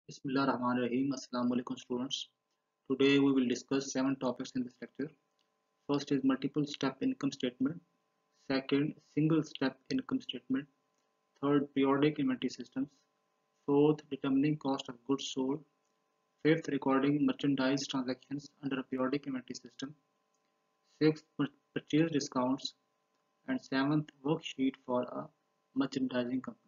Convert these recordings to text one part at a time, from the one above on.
Bismillahirrahmanirrahim. Assalamu alaikum students. Today we will discuss 7 topics in this lecture. First is multiple step income statement. Second, single step income statement. Third, periodic inventory systems. Fourth, determining cost of goods sold. Fifth, recording merchandise transactions under a periodic inventory system. Sixth, purchase discounts. And seventh, worksheet for a merchandising company.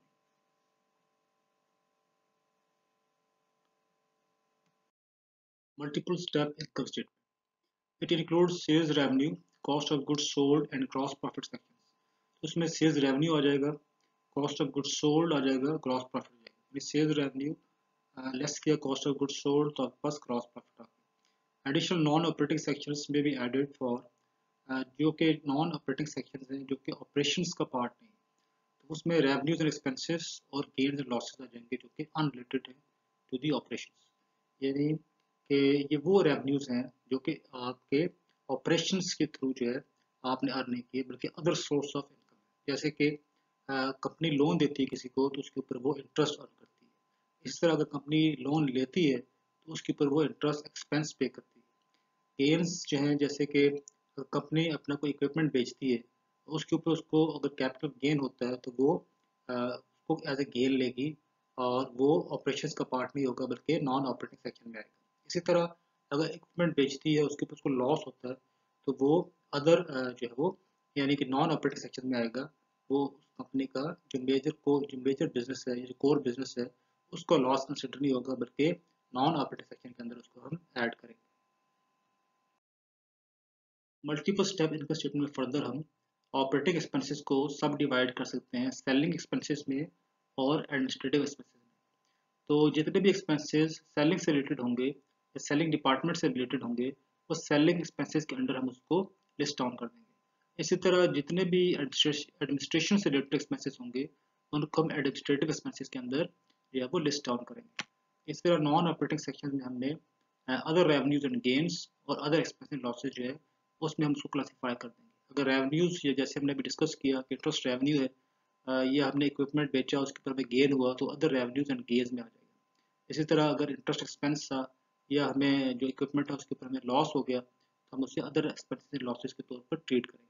Multiple step income statement. It includes sales revenue, cost of goods sold and gross profit sections. तो उसमें sales revenue आ जाएगा, cost of goods sold आ जाएगा, gross profit आ जाएगा। Sales revenue less किया cost of goods sold तो आपके पास gross profit आ गया। Additional non operating sections में भी एडेड फॉर जो कि नॉन ऑपरेटिंग सेक्शंस हैं जो कि ऑपरेशंस का पार्ट नहीं, तो उसमें रेवेन्यूज एंड एक्सपेंसेस और गेन्स एंड लॉसेस आ जाएंगे जो कि अनरिलेटेड है टू दी ऑपरेशंस। यानी कि ये वो रेवेन्यूज हैं जो कि आपके ऑपरेशंस के थ्रू जो है आपने अर्न नहीं किए, बल्कि अदर सोर्स ऑफ इनकम। जैसे कि कंपनी लोन देती है किसी को तो उसके ऊपर वो इंटरेस्ट अर्न करती है। इसी तरह अगर कंपनी लोन लेती है तो उसके ऊपर वो इंटरेस्ट एक्सपेंस पे करती है। गेन्स जो हैं जैसे कि कंपनी अपना कोई इक्विपमेंट बेचती है तो उसके ऊपर उसको अगर कैपिटल गेन होता है तो वो उसको एज ए गेन लेगी और वो ऑपरेशंस का पार्ट नहीं होगा बल्कि नॉन ऑपरेटिंग सेक्शन में आएगा। इसी तरह अगर इक्विपमेंट बेचती है उसके ऊपर उसको लॉस होता है तो वो अदर जो है वो यानी कि नॉन ऑपरेटिंग सेक्शन में आएगा। वो कंपनी का जो मेजर बिजनेस है, जो कोर बिजनेस है, उसको लॉस कंसिडर नहीं होगा बल्कि नॉन ऑपरेटिंग सेक्शन के अंदर उसको हम ऐड करेंगे। मल्टीपल स्टेप इनकम स्टेटमेंट में फर्दर हम ऑपरेटिंग एक्सपेंसेस को सब डिवाइड कर सकते हैं सेलिंग एक्सपेंसेस में और एडमिनिस्ट्रेटिव एक्सपेंसेस में। तो जितने भी एक्सपेंसेस सेलिंग से रिलेटेड होंगे या सेलिंग डिपार्टमेंट से रिलेटेड होंगे वो सेलिंग एक्सपेंसेस के अंडर हम उसको लिस्ट डाउन कर देंगे। इसी तरह जितने भी एडमिनिस्ट्रेशन से रिलेटेड एक्सपेंसेस होंगे उनको हम एडमिनिस्ट्रेटिव एक्सपेंसेस के अंदर जो है वो लिस्ट डाउन करेंगे। इस तरह नॉन ऑपरेटिंग सेक्शन में हमने अदर रेवेन्यूज एंड गेन्स और अदर एक्सपेंस लॉसेज जो है उसमें हम उसको क्लासीफाई कर देंगे। अगर रेवेन्यूज या जैसे हमने अभी डिस्कस किया कि इंटरेस्ट रेवेन्यू है, या हमने इक्विपमेंट बेचा उसके ऊपर हमें गेन हुआ तो अदर रेवेन्यूज एंड गेन्स में आ जाएगा। इसी तरह अगर इंटरेस्ट एक्सपेंस था या हमें जो इक्विपमेंट है उसके ऊपर हमें लॉस हो गया तो हम उसे अदर एक्सपेंसेस लॉसेस के तौर पर ट्रीट करेंगे।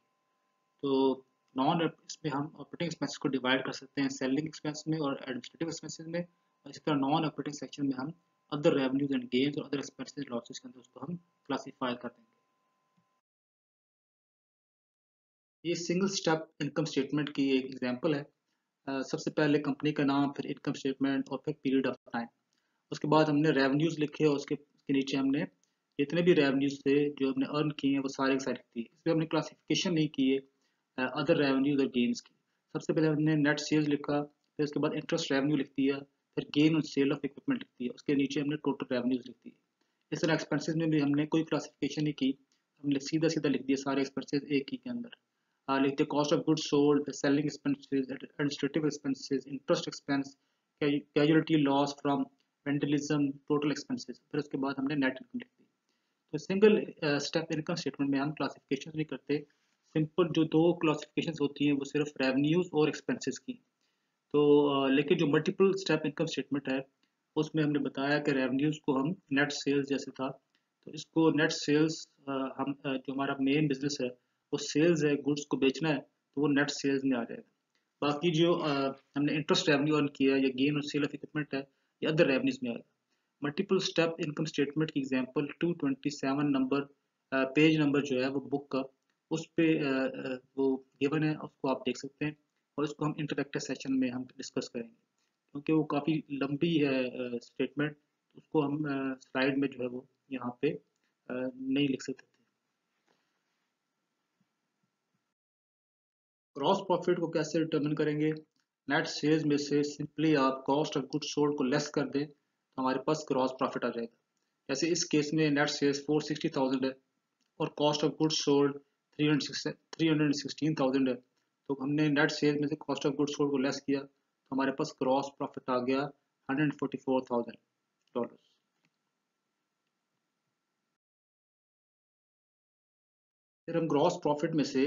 तो नॉन इसमें हम ऑपरेटिंग एक्सपेंस को डिवाइड कर सकते हैं सेलिंग एक्सपेंस में और एडमिनिस्ट्रेटिव एक्सपेंसेस में, और इसी तरह नॉन ऑपरेटिंग सेक्शन में हम अदर रेवेन्यूज एंड गेन्स और अदर एक्सपेंसेस लॉसेस के अंदर उसको हम क्लासीफाई कर देंगे। ये सिंगल स्टेप इनकम स्टेटमेंट की एक एग्जांपल है। सबसे पहले कंपनी का नाम, फिर इनकम स्टेटमेंट और फिर पीरियड ऑफ टाइम। उसके बाद हमने रेवेन्यूज लिखे और उसके नीचे हमने जितने भी रेवेन्यूज थे जो हमने अर्न किए हैं वो सारे के सारे लिख दिए। इसमें हमने क्लासिफिकेशन नहीं की है अदर रेवेन्यूज और गेन्स की। सबसे पहले हमने नेट सेल्स लिखा, फिर उसके बाद इंटरेस्ट रेवेन्यू लिख दिया, फिर gain on sale of equipment लिख दिया, उसके नीचे हमने टोटल रेवेन्यूज लिख दिए। इस तरह एक्सपेंसेस में भी हमने कोई क्लासिफिकेशन नहीं की, हमने सीधा सीधा लिख दिया सारे एक्सपेंसेस एक ही के अंदर। लिख दिया cost of goods sold, selling expenses, administrative expenses, interest expense, casualty loss from vandalism, total expenses, फिर उसके बाद हमने नेट इनकम लिख दी। तो सिंगल स्टेप इनकम स्टेटमेंट में हम क्लासिफिकेशन नहीं करते। सिंपल जो दो क्लासिफिकेशन होती हैं वो सिर्फ रेवेन्यूज और एक्सपेंसेस की। तो लेकिन जो मल्टीपल स्टेप इनकम स्टेटमेंट है उसमें हमने बताया कि रेवेन्यूज को हम नेट सेल्स जैसे था, तो इसको नेट सेल्स हम जो हमारा मेन बिजनेस है वो सेल्स है, गुड्स को बेचना है, तो वो नेट सेल्स में आ जाएगा। बाकी जो हमने इंटरेस्ट रेवेन्यू अर्न किया है या गेन और सेल ऑफ इक्विपमेंट है ये अदर रेवेन्यूज में आएगा। मल्टीपल स्टेप इनकम स्टेटमेंट की एग्जांपल 227 नंबर पेज नंबर जो है वो बुक का उस पे वो गिवन है, उसको आप देख सकते हैं और इसको हम इंटरैक्टिव सेशन में हम डिस्कस करेंगे क्योंकि वो काफ़ी लंबी है स्टेटमेंट। उसको हम स्लाइड में जो है वो यहाँ पे नहीं लिख सकते थे। ग्रॉस प्रॉफिट को कैसे डिटर्मिन करेंगे? नेट सेल्स में से सिंपली आप कॉस्ट ऑफ गुड्स सोल्ड को लेस कर दें तो हमारे पास ग्रॉस प्रॉफिट आ जाएगा। जैसे इस केस में नेट सेल्स 460,000 है और कॉस्ट ऑफ गुड्स सोल्ड 316,000 है, तो हमने नेट सेल्स में से कॉस्ट ऑफ गुड्स सोल्ड को लेस किया तो हमारे पास ग्रॉस प्रॉफिट आ गया $144,000। फिर हम ग्रॉस प्रॉफिट में से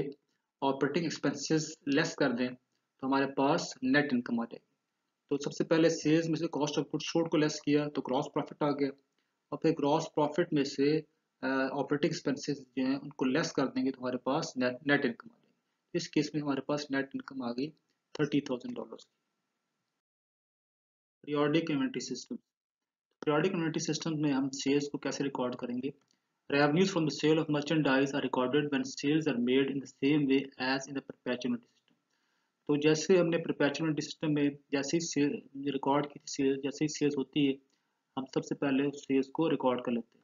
ऑपरेटिंग एक्सपेंसेस लेस कर दें तो हमारे पास नेट इनकम आ जाएगी। तो सबसे पहले सेल्स में से कॉस्ट ऑफ गुड्स सोल्ड को लेस किया तो ग्रॉस प्रॉफिट आ गया, और फिर ग्रॉस प्रॉफिट में से ऑपरेटिंग एक्सपेंसेस जो हैं उनको लेस कर देंगे तो हमारे पास नेट इनकम आ जाएगी। इस केस में हमारे पास नेट इनकम आ गई $30,000। Periodic inventory system. Periodic inventory system में हम सेल्स को कैसे रिकॉर्ड करेंगे? Revenues from the sale of merchandise are recorded when sales are made in the same way as in the perpetual system। तो जैसे हमने perpetual system में जैसे ही रिकॉर्ड की सेल जैसे ही सेल्स होती है, हम सबसे पहले उस सेल्स को रिकॉर्ड कर लेते हैं।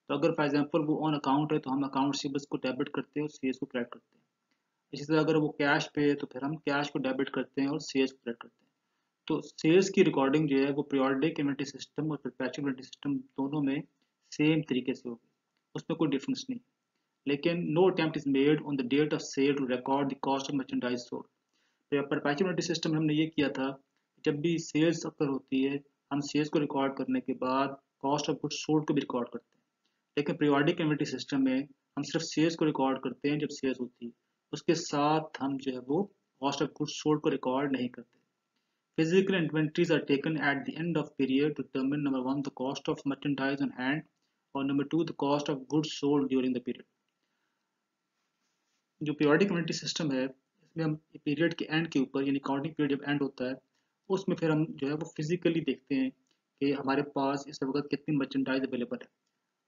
तो अगर फॉर एग्जांपल वो ऑन अकाउंट है तो हम अकाउंट से बस को डेबिट करते हैं और सेल्स को क्रेडिट करते हैं। इसी तरह अगर वो कैश पे है तो फिर हम कैश को डेबिट करते हैं और सेल्स को क्रेडिट करते हैं। तो सेल्स की रिकॉर्डिंग जो है वो पीरियोडिक इन्वेंटरी सिस्टम और परपेचुअल इन्वेंटरी सिस्टम दोनों में सेम तरीके से होगी, उसमें कोई डिफरेंस नहीं। लेकिन no attempt is made on the date of sale to record the cost of merchandise sold. Perpetual inventory system में हमने ये किया था, जब भी सेल्स अकर होती है हम सेल्स को रिकॉर्ड करने के बाद कॉस्ट ऑफ गुड्स सोल्ड को भी रिकॉर्ड करते हैं। लेकिन पीरियोडिक इन्वेंटरी सिस्टम में हम सिर्फ सेल्स को रिकॉर्ड करते हैं जब सेल्स होती है, उसके साथ हम जो है वो कॉस्ट ऑफ गुड्स सोल्ड को रिकॉर्ड नहीं करते। Physical inventories are taken at the end of period to determine number one the cost of merchandise on hand और number two the cost of goods sold during the period। जो periodic inventory system है इसमें हम period के and के ऊपर यानी counting period जब एंड होता है उसमें फिर हम जो है वो फिजिकली देखते हैं कि हमारे पास इस वक्त कितनी मर्चेंडाइज अवेलेबल है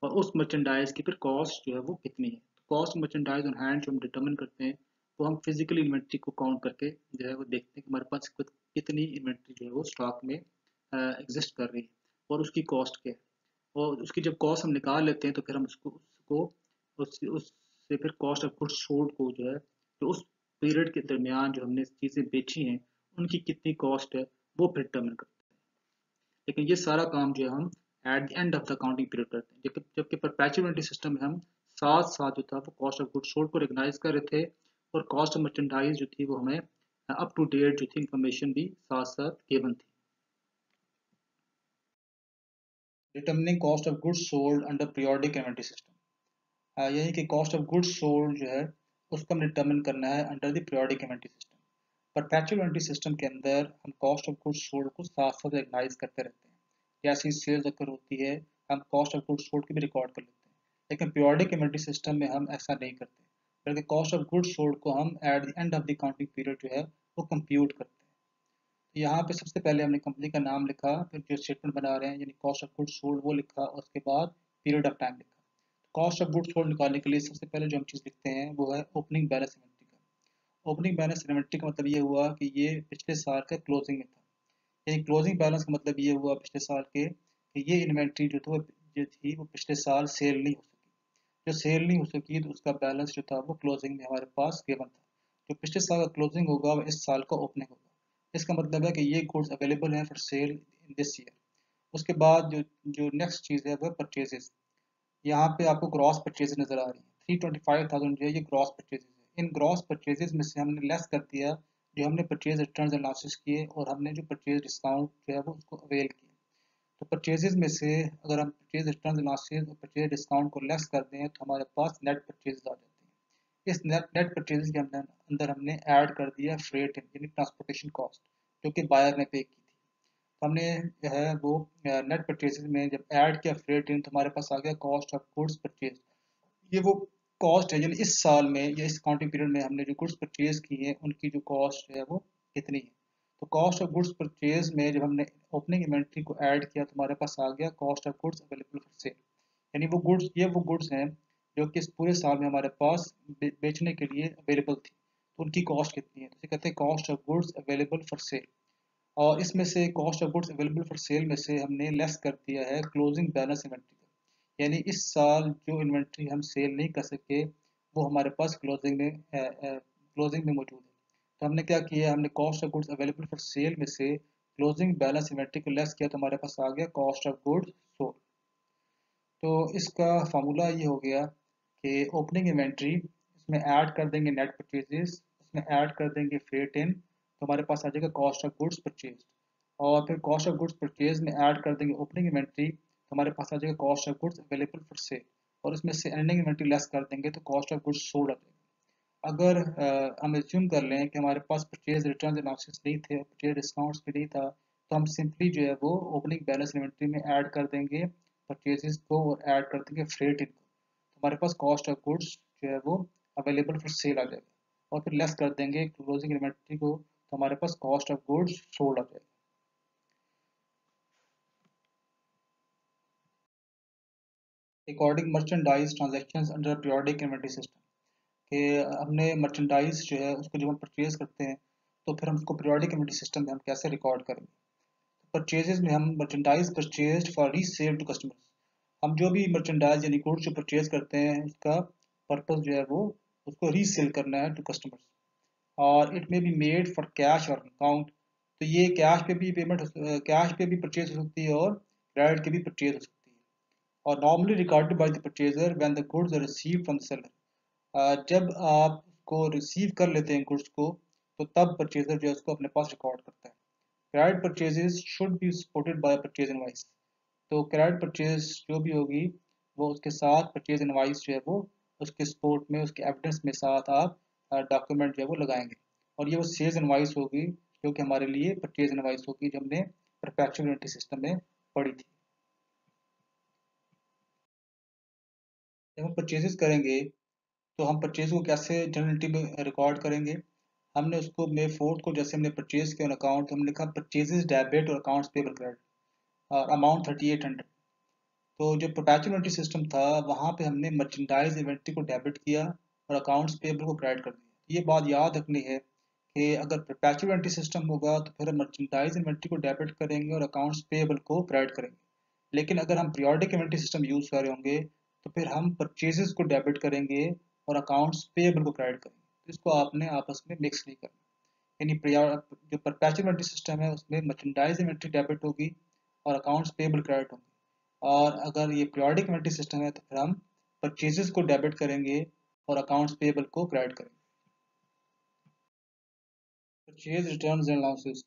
और उस मर्चेंडाइज की फिर कॉस्ट जो है वो कितनी है। कॉस्ट मर्चेंडाइज ऑन हैंड जो हम डिटरमिन करते हैं वो हम फिजिकल इन्वेंट्री को काउंट करके जो है वो देखते हैं कि हमारे पास कितनी इन्वेंट्री जो है वो स्टॉक में एग्जिस्ट कर रही है और उसकी कॉस्ट क्या है। और उसकी जब कॉस्ट हम निकाल लेते हैं तो फिर हम उससे फिर कॉस्ट ऑफ गुड्स सोल्ड को जो है जो उस पीरियड के दरमियान जो हमने चीज़ें बेची हैं उनकी कितनी कॉस्ट है वो फिर डिटरमिन करते हैं। लेकिन ये सारा काम जो है हम at the end of the accounting period करते हैं, जबकि परपेचुअल सिस्टम में हम साथ साथ जो था वो कॉस्ट ऑफ गुड्स सोल्ड को रिकग्नाइज कर रहे थे और कॉस्ट ऑफ मर्चेंडाइज जो थी वो हमें अप टू डेट जो थी इंफॉर्मेशन भी साथ साथ गिवन थी। Determining cost of goods sold under periodic inventory system. यही कि कॉस्ट ऑफ गुड्स सोल्ड जो है उसको हमें डिटर्मिन करना है under the periodic inventory system. Perpetual inventory system के अंदर हम कॉस्ट ऑफ गुड्स सोल्ड को साथ साथ रिकग्नाइज करते रहते हैं। जैसे ही सेल्स अकर होती है हम कॉस्ट ऑफ गुड्स सोल्ड की भी रिकॉर्ड कर लेते हैं। लेकिन पीरियोडिक इन्वेंटरी सिस्टम में हम ऐसा नहीं करते, बल्कि कॉस्ट ऑफ गुड्स सोल्ड को हम at the end of the counting period जो है वो कंप्यूट करते हैं। तो यहाँ पे सबसे पहले हमने कंपनी का नाम लिखा, फिर जो स्टेटमेंट बना रहे हैं यानी कॉस्ट ऑफ गुड्स सोल्ड वो लिखा और उसके बाद पीरियड ऑफ टाइम लिखा। कॉस्ट ऑफ गुड्स सोल्ड निकालने के लिए सबसे पहले जो हम चीज़ लिखते हैं वो है ओपनिंग बैलेंस इन्वेंट्री का। ओपनिंग बैलेंस इन्वेंट्री का मतलब ये हुआ कि ये पिछले साल का क्लोजिंग में था, यानी क्लोजिंग बैलेंस का मतलब ये हुआ पिछले साल के कि ये इन्वेंट्री जो थी वो पिछले साल सेल नहीं हो सकी। जो सेल नहीं हो सकी तो उसका बैलेंस जो था वो क्लोजिंग में हमारे पास गिवन था। जो पिछले साल का क्लोजिंग होगा वो इस साल का ओपनिंग होगा। इसका मतलब है कि ये गुड्स अवेलेबल हैं for sale in this year. उसके बाद जो जो नेक्स्ट चीज़ है वो परचेजेस। यहाँ पे आपको ग्रॉस परचेज नजर आ रही है, 325,000 जो है ये ग्रॉस परचेजेस है। इन ग्रॉस परचेजेस में से हमने लेस कर दिया जो हमने परचेज रिटर्न्स एंड लॉसेस किए और हमने जो परचेज डिस्काउंट जो है वो उसको अवेल किया। तो परचेजेस में से अगर हम परचेज रिटर्न्स एंड लॉसेस और परचेज डिस्काउंट को लेस कर दें तो हमारे पास नेट परचेजेस आ जाती है। इस नेट परचेजेस के अंदर हमने ऐड कर दिया फ्रेट यानी ट्रांसपोर्टेशन कॉस्ट जो कि बायर ने पे की थी। तो हमने जो है वो नेट परचेजेस में जब ऐड किया फ्रेट इन तो हमारे पास आ गया कॉस्ट ऑफ गुड्स परचेज। ये वो कॉस्ट है यानी इस साल में या इस काउंटिंग पीरियड में हमने जो गुड्स परचेज की है उनकी जो कॉस्ट है वो कितनी है। तो कॉस्ट ऑफ गुड्स परचेज में जब हमने ओपनिंग इन्वेंट्री को ऐड किया तो हमारे पास आ गया cost of goods available for sale. यानी वो गुड्स हैं जो कि इस पूरे साल में हमारे पास बेचने के लिए अवेलेबल थी, तो उनकी कॉस्ट कितनी है, तो इसे कहते हैं cost of goods available for sale. और इसमें से cost of goods available for sale में से हमने लेस कर दिया है क्लोजिंग बैलेंस इन्वेंट्री का। यानी इस साल जो इन्वेंट्री हम सेल नहीं कर सके वो हमारे पास क्लोजिंग में मौजूद है। तो हमने क्या किया, हमने cost of goods available for sale में से क्लोजिंग बैलेंस इन्वेंट्री को लेस किया तो हमारे पास आ गया कॉस्ट ऑफ गुड्स सोल्ड। तो इसका फार्मूला ये हो गया कि ओपनिंग इन्वेंट्री इसमें ऐड कर देंगे नेट परचेजेस, उसमें ऐड कर देंगे फ्रेट इन तो हमारे पास आ जाएगा कॉस्ट ऑफ गुड्स परचेज। और फिर कॉस्ट ऑफ गुड्स परचेज में ऐड कर देंगे ओपनिंग इन्वेंट्री तो हमारे पास आ जाएगा cost of goods available for sale. और इसमें से एंडिंग इन्वेंट्री लेस कर देंगे तो कॉस्ट ऑफ गुड्स सोल्ड आ जाएगा। अगर हम एज्यूम कर लें कि हमारे पास परचेज रिटर्न एनालिसिस नहीं थे, परचेज डिस्काउंट्स भी नहीं था, तो हम सिंपली जो है वो ओपनिंग बैलेंस इन्वेंट्री में ऐड कर देंगे परचेजेस को और ऐड कर देंगे फ्रेट इनको, तो हमारे पास कॉस्ट ऑफ गुड्स जो है वो अवेलेबल फॉर सेल आ जाएगा, और फिर लेस कर देंगे क्लोजिंग इन्वेंट्री को, तो हमारे पास कॉस्ट ऑफ गुड्स सोल्ड आ जाएगा। According merchandise transactions under periodic inventory system, कि हमने मर्चेंडाइज जो है उसको जब हम परचेज करते हैं तो फिर हम उसको पीरियोडिक इन्वेंट्री सिस्टम में हम कैसे रिकॉर्ड करेंगे। परचेजेस में हम merchandise purchased for resale to customers, हम जो भी मर्चेंडाइज यानी गुड्स जो परचेज करते हैं उसका पर्पस जो है वो उसको रीसेल करना है टू कस्टमर्स, और it may be made for cash और अकाउंट, तो ये कैश पे भी पेमेंट, कैश पे भी परचेज हो सकती है और क्रेडिट के भी परचेज हो सकती है, और normally recorded by the purchaser when the goods are received from the seller, जब आप को रिसीव कर लेते हैं गुड्स को तो तब परचेजर जो है उसको अपने पास रिकॉर्ड करता है। Credit purchases should be supported by purchase invoice, तो क्रेडिट परचेज जो भी होगी वो उसके साथ परचेज इनवॉइस जो है वो उसके सपोर्ट में उसके एविडेंस में साथ आप डॉक्यूमेंट जो है वो लगाएंगे, और ये वो सेल्स इनवॉइस होगी जो कि हमारे लिए परचेज इनवॉइस होगी जो हमने परपेचुअल इन्वेंटरी सिस्टम में पढ़ी थी। जब हम परचेजेस करेंगे तो हम परचेज को कैसे जर्नल एंट्री में रिकॉर्ड करेंगे। हमने उसको मे 4 को जैसे हमने परचेज किया अकाउंट, हमने लिखा परचेजेस डेबिट और अकाउंट्स पेबल क्रेडिट और अमाउंट 3800। तो जो परपेचुअल इन्वेंट्री सिस्टम था वहाँ पे हमने मर्चेंडाइज इन्वेंट्री को डेबिट किया और अकाउंट्स पेबल को क्रेडिट कर दिया। ये बात याद रखनी है कि अगर परपेचुअल इन्वेंट्री सिस्टम होगा तो फिर हम मर्चेंडाइज इन्वेंट्री को डेबिट करेंगे और अकाउंट्स पेबल को क्रेडिट करेंगे, लेकिन अगर हम पीरियोडिक इन्वेंट्री सिस्टम यूज कर रहे होंगे तो फिर हम परचेजेस को डेबिट करेंगे और अकाउंट्स पेबल को क्रेडिट करेंगे, तो इसको आपने आपस में मिक्स नहीं करना। यानी जो परपेचुअल इन्वेंट्री सिस्टम है उसमें मर्चेंडाइज इन्वेंट्री डेबिट होगी और अकाउंट्स पेबल क्रेडिट होंगे, और अगर ये पीरियोडिक इन्वेंट्री सिस्टम है तो फिर हम परचेजेस को डेबिट करेंगे और अकाउंट्स पेबल को क्रेडिट करेंगे। Purchase returns and allowances,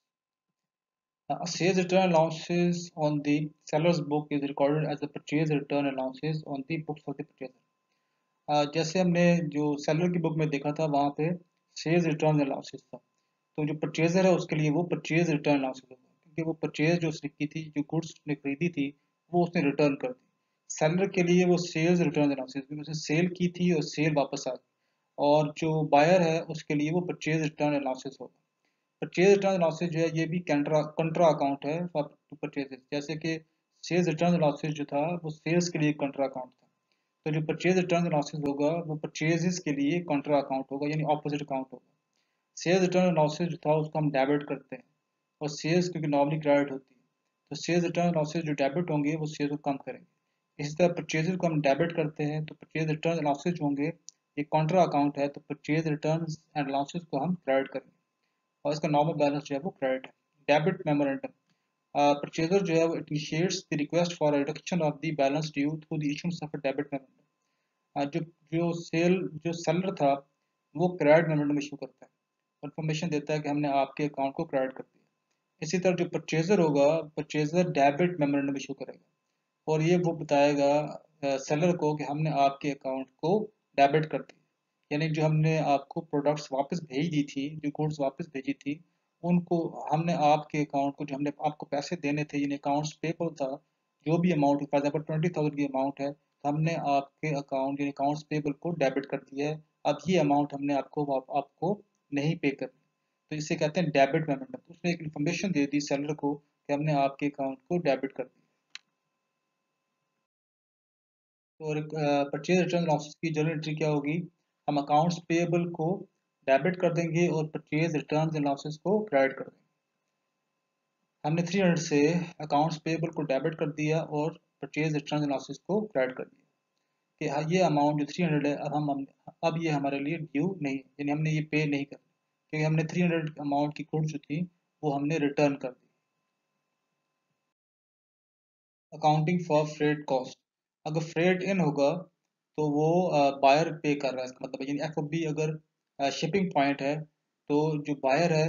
sales return allowances on the seller's book is recorded as a purchase return allowances on the books of the purchaser। जैसे हमने जो सेलर की बुक में देखा था वहाँ पे सेल्स रिटर्न अलाउंसेस था, तो जो परचेजर है उसके लिए वो परचेज रिटर्न अलाउंसेस होगा, क्योंकि वो परचेज जो उसने की थी, जो गुड्स उसने खरीदी थी वो उसने रिटर्न कर दी। सेलर के लिए वो सेल्स रिटर्न अलाउंसेस, क्योंकि उसने सेल की थी और सेल वापस आ गई, और जो बायर है उसके लिए वो परचेज रिटर्न अलाउंसेस होगा। परचेज रिटर्न लॉसेज जो है ये भी कंट्रा कंट्रा अकाउंट है फॉर टू परचेजेस, जैसे कि सेल्स रिटर्न लॉसेज जो था वो सेल्स के लिए कंट्रा अकाउंट था, तो जो परचेज रिटर्न लॉसेज होगा वो परचेजेस के लिए कंट्रा अकाउंट होगा, यानी ऑपोजिट अकाउंट होगा। सेल्स रिटर्न लॉसेज जो था उसको हम डेबिट करते हैं, और सेल्स क्योंकि नॉर्मली क्रेडिट होती है तो सेल्स रिटर्न लॉसेज जो डेबिट होंगे वो सेल्स को कम करेंगे। इसी तरह परचेजेस को हम डेबिट करते हैं तो परचेज रिटर्न लॉसेज होंगे, ये कॉन्ट्रा अकाउंट है तो परचेज रिटर्न एंड लॉसेज को हम क्रेडिट करेंगे, और इसका नॉर्मल बैलेंस जो है वो क्रेडिट है। डेबिट मेमोरेंडम, परचेजर जो है वो initiates the request for reduction of the balance due through the issuance of a debit memorandum. जो जो सेलर था वो क्रेडिट मेमोरेंडम इशू करता है, कंफर्मेशन देता है कि हमने आपके अकाउंट को क्रेडिट कर दिया। इसी तरह जो परचेजर होगा, परचेजर डेबिट मेमोरेंडम इशू करेगा, और ये वो बताएगा सेलर को कि हमने आपके अकाउंट को डेबिट कर दिया, यानी जो हमने आपको प्रोडक्ट्स वापस भेज दी थी, जो गुड्स वापस भेजी थी उनको हमने आपके अकाउंट को, जो हमने आपको पैसे देने थे यानी अकाउंट्स पेबल था, जो भी अमाउंट फॉर एग्जाम्पल 20,000 की अमाउंट है तो हमने आपके अकाउंट यानी अकाउंट्स पेबल को डेबिट कर दिया है, अब ये अमाउंट हमने आपको नहीं पे करनी, तो इसे कहते हैं डेबिट मेमोरेंडम। तो उसने एक इन्फॉर्मेशन दे दी सेलर को कि हमने आपके अकाउंट को डेबिट कर दिया। और परचेज रिटर्न लॉसेस की जर्नल एंट्री क्या होगी, हम अकाउंट्स पेएबल को डेबिट कर देंगे और परचेज रिटर्न्स एंड लॉसेस को क्रेडिट कर देंगे। हमने 300 से अकाउंट्स पेएबल को डेबिट कर दिया और परचेज रिटर्न्स एंड लॉसेस को क्रेडिट कर दिया कि हाँ ये अमाउंट जो 300 है अब ये हमारे लिए ड्यू नहीं है, यानी हमने ये पे नहीं करना, क्योंकि हमने 300 अमाउंट की गुड्स जो थी वो हमने रिटर्न कर दी। अकाउंटिंग फॉर फ्रेट कॉस्ट, अगर फ्रेट इन होगा तो वो बायर पे कर रहा है, इसका मतलब है यानी एफओबी अगर शिपिंग पॉइंट है तो जो बायर है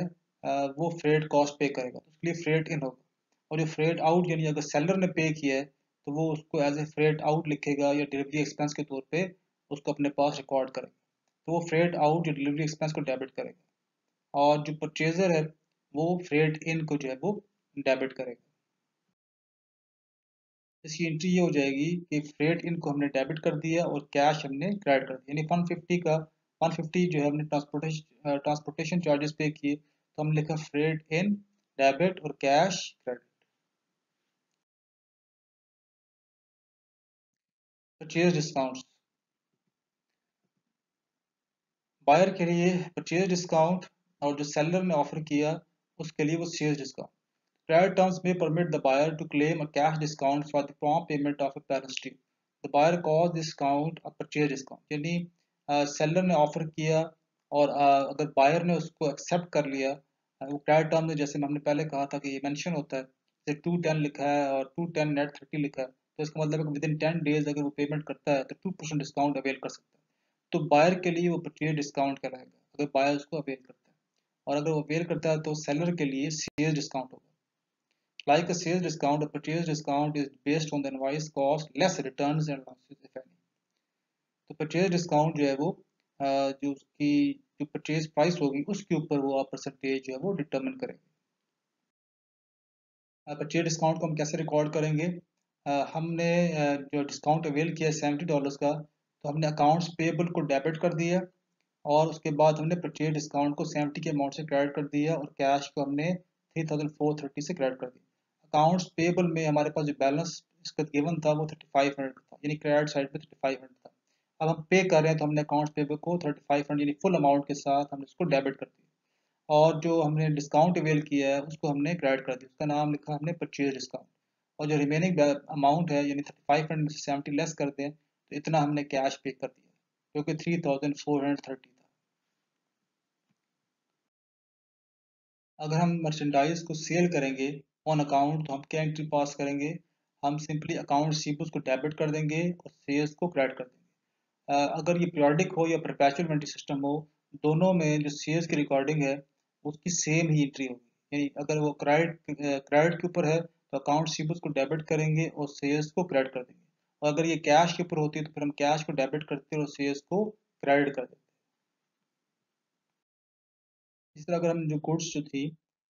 वो फ्रेट कॉस्ट पे करेगा, तो उसके लिए फ्रेट इन होगा। और जो फ्रेट आउट यानी अगर सेलर ने पे किया है तो वो उसको एज ए फ्रेट आउट लिखेगा या डिलीवरी एक्सपेंस के तौर पे उसको अपने पास रिकॉर्ड करेगा, तो वो फ्रेट आउट या डिलीवरी एक्सपेंस को डेबिट करेगा। और जो परचेजर है वो फ्रेट इन को जो है वो डेबिट करेगा। इसकी एंट्री ये हो जाएगी कि फ्रेट इन को हमने डेबिट कर दिया और कैश हमने क्रेडिट कर दिया, यानी 150 का 150 जो है हमने ट्रांसपोर्टेशन चार्जेस पे किए, तो हम लिखा फ्रेट इन डेबिट और cash credit. Purchase discounts, buyer के लिए परचेज डिस्काउंट और जो सेलर ने ऑफर किया उसके लिए वो sales discount. Credit terms may permit the buyer to claim a cash discount for the prompt payment of a balance due. The buyer calls this discount a purchase discount. यानी seller ने offer किया और अगर buyer ने उसको accept कर लिया, वो क्रेडिट टर्म में जैसे हमने पहले कहा था कि ये मेंशन होता है, जैसे 210 लिखा है और 210 नेट 30 लिखा है, तो इसका मतलब है कि विद इन 10 डेज अगर वो पेमेंट करता है तो 2% डिस्काउंट अवेल कर सकता है। तो बायर के लिए वो परचेज डिस्काउंट कहलाएगा अगर बायर उसको अवेल करता है, और अगर वो अवेल करता है तो सेलर के लिए सेल्स डिस्काउंट होगा। Like a sales discount, a purchase discount is based on the invoice cost less returns and losses if any. तो परचेज डिस्काउंट जो है वो जो उसकी जो परचेज प्राइस होगी उसके ऊपर वो आप परसेंटेज जो है वो डिटरमिन करेंगे। परचेज डिस्काउंट को हम कैसे रिकॉर्ड करेंगे? हमने जो डिस्काउंट अवेल किया $70 का, तो हमने अकाउंट्स पेबल को डेबिट कर दिया और उसके बाद हमने परचेज डिस्काउंट को 70 के अमाउंट से क्रेडिट कर दिया और कैश को हमने 3430 से क्रेडिट कर दिया। अकाउंट्स पेबल में हमारे पास जो बैलेंस इसका गिवन था वो 3500 था, यानी क्रेडिट साइड पे 3500 था। अब हम पे कर रहे हैं तो हमने अकाउंट्स पेबल को 3500 यानी फुल अमाउंट के साथ हमने उसको डेबिट कर दिया, और जो हमने डिस्काउंट अवेल किया है उसको हमने क्रेडिट कर दिया, उसका नाम लिखा हमने परचेज डिस्काउंट। और जो रिमेनिंग अमाउंट है यानी 3500 में से 70 लेस कर दें तो इतना हमने कैश पे कर दिया, जो कि 3430 था। अगर हम मर्चेंडाइज को सेल करेंगे ऑन अकाउंट तो हम क्या एंट्री पास करेंगे? हम सिंपली अकाउंट रिसीवेबल्स को डेबिट कर देंगे और सेल्स को क्रेडिट कर देंगे। अगर ये पीरियोडिक हो या परपेचुअल इन्वेंटरी सिस्टम हो, दोनों में जो सेल्स की रिकॉर्डिंग है उसकी सेम ही एंट्री होगी। यानी अगर वो क्रेडिट के ऊपर है तो अकाउंट रिसीवेबल्स को डेबिट करेंगे और सेल्स को क्रेडिट कर देंगे, और अगर ये कैश के ऊपर होती है तो फिर हम कैश को डेबिट करते हैं और सेल्स को क्रेडिट कर देते हैं। इस तरह अगर हम जो गुड्स जो थी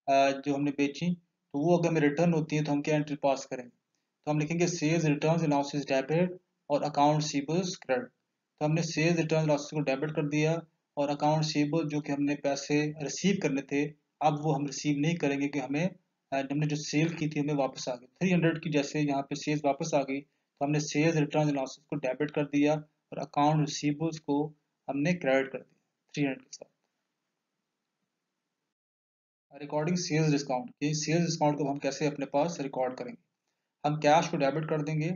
जो हमने बेची, तो वो अगर हमें रिटर्न होती है तो हम क्या एंट्री पास करेंगे? तो हम लिखेंगे sales returns and losses debit और अकाउंट रिसीवेबल्स क्रेडिट। तो हमने सेल्स रिटर्न लॉसेस को डेबिट कर दिया और अकाउंट रिसीवेबल जो कि हमने पैसे रिसीव करने थे, अब वो हम रिसीव नहीं करेंगे कि हमें हमने जो सेल की थी हमें वापस आ गई 300 की, जैसे यहाँ पे सेल्स वापस आ गई तो हमने सेल्स रिटर्न एंड लॉसेस को डेबिट कर दिया और अकाउंट रिसीवेबल्स को हमने क्रेडिट कर दिया 300 के साथ। रिकॉर्डिंग सेल्स डिस्काउंट, ये सेल्स डिस्काउंट को हम कैसे अपने पास रिकॉर्ड करेंगे? हम कैश को डेबिट कर देंगे।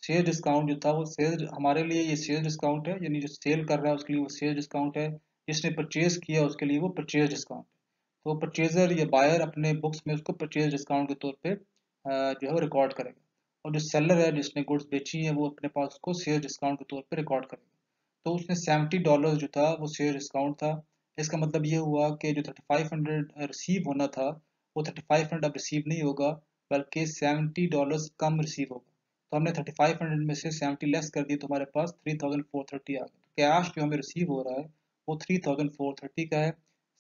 सेल्स डिस्काउंट जो था वो सेल्स हमारे लिए ये सेल्स डिस्काउंट है, यानी जो सेल कर रहा है उसके लिए वो सेल्स डिस्काउंट है, जिसने परचेज किया उसके लिए वो परचेज डिस्काउंट है। तो परचेजर या बायर अपने बुक्स में उसको परचेज डिस्काउंट के तौर पे जो है वो रिकॉर्ड करेगा, और जो सेलर है जिसने गुड्स बेची है वो अपने पास उसको सेल्स डिस्काउंट के तौर पे रिकॉर्ड करेगा। तो उसने $70 जो था वो सेल डिस्काउंट था। इसका मतलब ये हुआ कि जो 3500 रिसीव होना था वो 3500 अब रिसीव नहीं होगा, बल्कि $70 कम रिसीव होगा। तो हमने 3500 में से 70 लेस कर दी तो हमारे पास 3430 आ गया। तो कैश जो हमें रिसीव हो रहा है वो 3430 का है।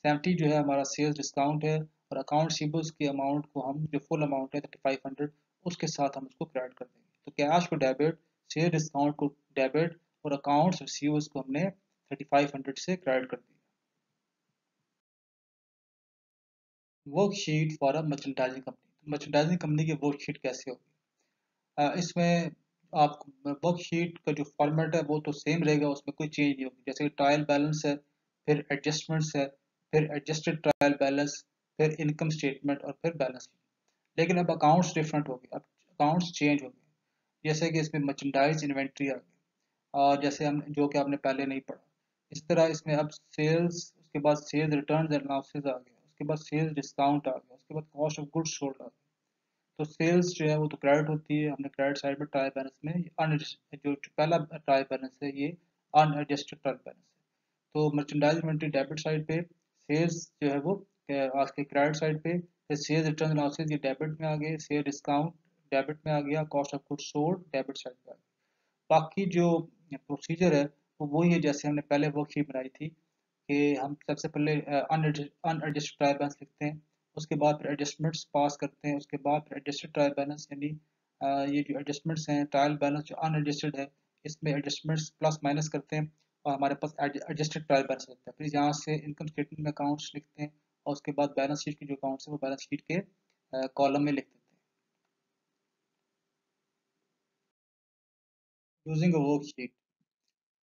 70 जो है हमारा सेल्स डिस्काउंट है, और अकाउंट रिसीवेबल्स की अमाउंट को हम जो फुल अमाउंट है 3500 उसके साथ हम उसको क्रेडिट कर देंगे। तो कैश को डेबिट, सेल्स डिस्काउंट को डेबिट और अकाउंट्स रिसीवर्स को हमने 3500 से क्रेडिट कर दिया। Worksheet for a merchandising company, merchandising company की वर्कशीट कैसे होगी? इसमें आप वर्कशीट का जो फॉर्मेट है वो तो सेम रहेगा, उसमें कोई चेंज नहीं होगी। जैसे ट्रायल बैलेंस है, फिर एडजस्टमेंट्स है, फिर एडजस्टेड ट्रायल बैलेंस, फिर इनकम स्टेटमेंट और फिर बैलेंस शीट। लेकिन अब अकाउंट्स डिफरेंट हो गए, अब अकाउंट्स चेंज हो गए। जैसे कि इसमें मर्चेंडाइज इन्वेंट्री आ गई, और जैसे हम जो कि आपने पहले नहीं पढ़ा, इस तरह इसमें अब सेल्स, उसके बाद सेल्स रिटर्न एंड लॉसेस आ गया, उसके बाद सेल्स डिस्काउंट आ गया, उसके बाद कॉस्ट ऑफ गुड्स सोल्ड आ गया। तो सेल्स जो है वो तो क्रेडिट होती है, हमने क्रेडिट साइड में ट्रायल बैलेंस में जो पहला ट्रायल बैलेंस है ये अनएडजस्टेड ट्रायल बैलेंस है। तो मर्चेंडाइज इन्वेंट्री डेबिट साइड पे, सेल्स जो है वो आज के क्रेडिट साइड पे, फिर सेल्स रिटर्न लॉसेस ये डेबिट में आ गए, सेल डिस्काउंट डेबिट में आ गया, cost of goods sold debit side पे आ गया। बाकी जो प्रोसीजर है वो वही है जैसे हमने पहले वर्कशीट बनाई थी, कि हम सबसे पहले अनएडजस्टेड ट्रायल बैलेंस लिखते हैं, उसके बाद फिर एडजस्टमेंट्स पास करते हैं, उसके बाद फिर एडजस्टेड ट्रायल बैलेंस, यानी ये जो एडजस्टमेंट्स हैं, ट्रायल बैलेंस जो अनएडजस्टेड है इसमें एडजस्टमेंट्स प्लस माइनस करते हैं और हमारे पास एडजस्टेड ट्रायल बैलेंस होता है। फिर यहाँ से इनकम स्टेटमेंट में अकाउंट्स लिखते हैं और उसके बाद बैलेंस शीट के जो अकाउंट्स है वो बैलेंस शीट के कॉलम में लिख देते हैं। Using a worksheet,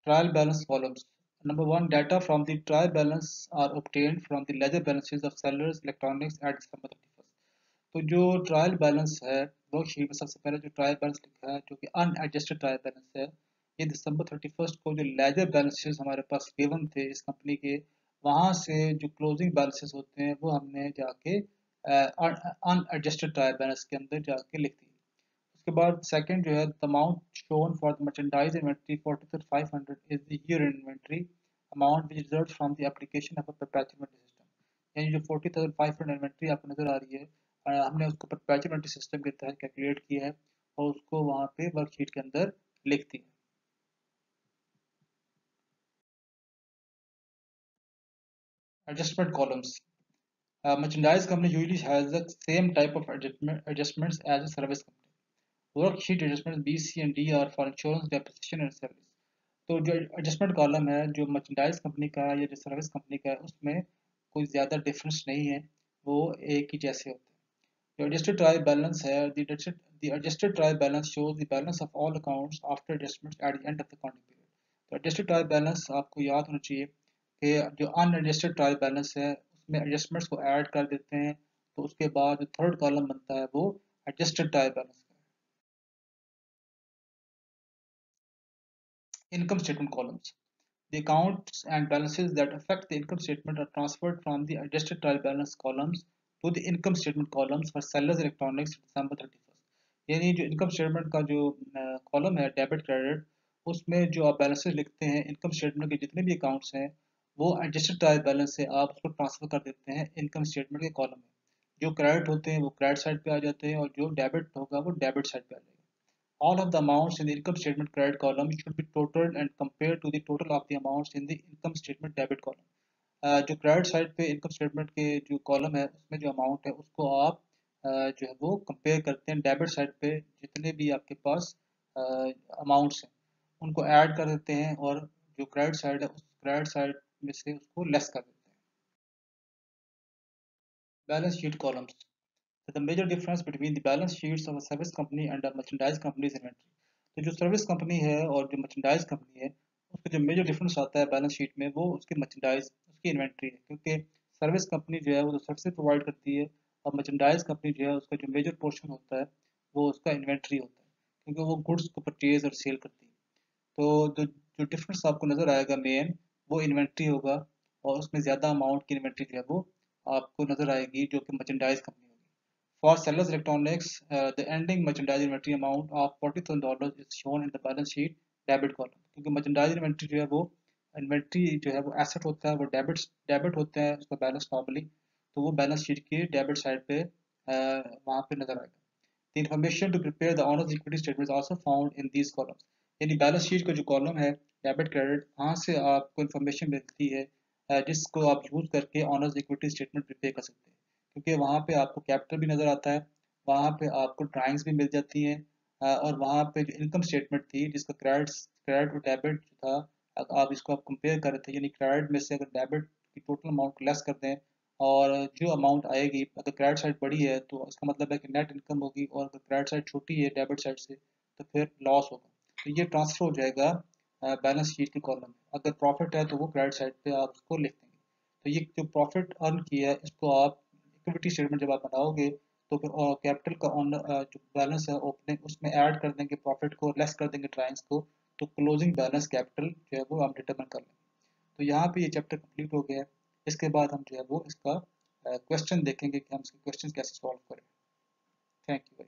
trial balance columns. Number one, data from the trial balance are obtained from the ledger balances of sellers electronics at December 31st. तो जो ट्रायल बैलेंस है वर्कशीट में सबसे पहले जो ट्रायल बैलेंस लिखा है जो कि अनएडजस्टेड ट्रायल बैलेंस है, ये दिसंबर 31st को जो लेजर बैलेंसेस हमारे पास गिवन थे इस कंपनी के, वहाँ से जो क्लोजिंग बैलेंसेस होते हैं वो हमने जाके अनएडजस्टेड ट्रायल बैलेंस के अंदर जाके लिख दिए। उसके बाद सेकंड जो है, the amount shown for the merchandise inventory 43,500 is the year inventory amount which results from the application of a perpetual inventory system. यानी जो 40,500 इन्वेंट्री आपको नजर आ रही है, हमने उसको परपेचुअल इन्वेंट्री सिस्टम के तहत कैलकुलेट किया है और उसको वहाँ पे वर्कशीट के अंदर लिख दिया। Adjustment columns, merchandise company usually has the same type of adjustments as a service company. Worksheet adjustments B, C and D are for insurance, depreciation and service. तो जो एडजस्टमेंट कॉलम है जो मर्चेंडाइज कंपनी का या जो service company का है उसमें कोई ज़्यादा डिफरेंस नहीं है, वो एक ही जैसे होते हैं। जो एडजस्टेड ट्रायल बैलेंस है, the adjusted trial balance shows the balance of all accounts after adjustments at the end of the accounting period. तो एडजस्टेड ट्रायल बैलेंस आपको याद होना चाहिए कि जो अनएडजस्टेड ट्रायल बैलेंस है उसमें एडजस्टमेंट्स को ऐड कर देते हैं, तो उसके बाद जो थर्ड कॉलम बनता है वो एडजस्टेड ट्रायल बैलेंस का है। Income statement columns, the accounts and balances that affect the income statement are transferred from the adjusted trial balance columns to the income statement columns for sellers electronics December 31st. यानी जो income statement का जो column है debit credit, उसमें जो आप balances लिखते हैं इनकम स्टेटमेंट के जितने भी अकाउंट्स हैं वो एडजस्टेड ट्रायल बैलेंस से आप उसको ट्रांसफर कर देते हैं इनकम स्टेटमेंट के कॉलम में। जो क्रेडिट होते हैं वो क्रेडिट साइड पे आ जाते हैं और जो डेबिट होगा वो डेबिट साइड पे आ जाएगा। All of the amounts in the income statement credit column should be totaled and compared to the total of the amounts in the income statement debit column. जो क्रेडिट साइड पे income statement के जो column है उसमें जो amount है उसको आप जो है वो कंपेयर करते हैं डेबिट साइड पे जितने भी आपके पास अमाउंट्स हैं उनको ऐड कर देते हैं और जो क्रेडिट साइड है उस क्रेडिट साइड में से उसको लेस कर देते हैं। Balance sheet columns, the major difference between the balance sheets of a service company and a merchandise company's inventory. तो जो सर्विस कंपनी है और जो मर्चेंडाइज कंपनी है उसका जो मेजर डिफरेंस आता है बैलेंस शीट में वो उसकी मर्चेंडाइज उसकी इन्वेंट्री है, क्योंकि सर्विस कंपनी जो है वो सर्विस प्रोवाइड करती है और मर्चेंडाइज कंपनी जो है उसका जो मेजर पोर्शन होता है वो उसका इन्वेंट्री होता है, क्योंकि वो गुड्स को परचेज और सेल करती है। तो जो डिफरेंस आपको नज़र आएगा मेन वो इन्वेंट्री होगा और उसमें ज़्यादा अमाउंट की इन्वेंट्री जो है वो आपको नज़र आएगी जो कि मर्चेंडाइज कंपनी होगी। For sellers electronics, the ending merchandise inventory amount of $40,000 is shown in the balance sheet debit column, क्योंकि merchandise inventory जो है वो इन्वेंट्री जो है वो एसेट होता है, वो डेबिट होता है उसका बैलेंस नॉर्मली, तो वो बैलेंस शीट की डेबिट साइड पे वहाँ पे नजर आएगा। The information to prepare the owner's equity statement is also found in these columns. यानी बैलेंस शीट का जो कॉलम है डेबिट क्रेडिट, वहाँ से आपको इन्फॉर्मेशन मिलती है जिसको आप यूज करके ऑनर्स इक्विटी स्टेटमेंट प्रिपेयर कर सकते हैं, क्योंकि वहाँ पे आपको कैपिटल भी नज़र आता है, वहाँ पे आपको ड्राइंग्स भी मिल जाती हैं और वहाँ पे जो इनकम स्टेटमेंट थी जिसका क्रेडिट और डेबिट था, आप इसको आप कंपेयर कर रहे थे, यानी क्रेडिट में से अगर डेबिट की टोटल अमाउंट लेस कर दें और जो अमाउंट आएगी अगर क्रेडिट साइड बड़ी है तो इसका मतलब है कि नेट इनकम होगी, और अगर क्रेडिट साइड छोटी है डेबिट साइड से तो फिर लॉस होगा। तो ये ट्रांसफर हो जाएगा बैलेंस शीट के कॉलम में। अगर प्रॉफिट है तो वो क्रेडिट साइड पे आप उसको लिख देंगे। तो ये जो प्रॉफिट अर्न किया है इसको आप इक्विटी स्टेटमेंट जब आप बनाओगे तो फिर कैपिटल का ऑन जो बैलेंस है ओपनिंग उसमें ऐड कर देंगे प्रॉफिट को, लेस कर देंगे ड्राइंग्स को, तो क्लोजिंग बैलेंस कैपिटल जो है वो आप डिटरमिन कर लेंगे। तो यहाँ पे ये चैप्टर कंप्लीट हो गया है। इसके बाद हम जो है वो इसका क्वेश्चन देखेंगे कि हम इसके क्वेश्चन कैसे सॉल्व करें। Thank you.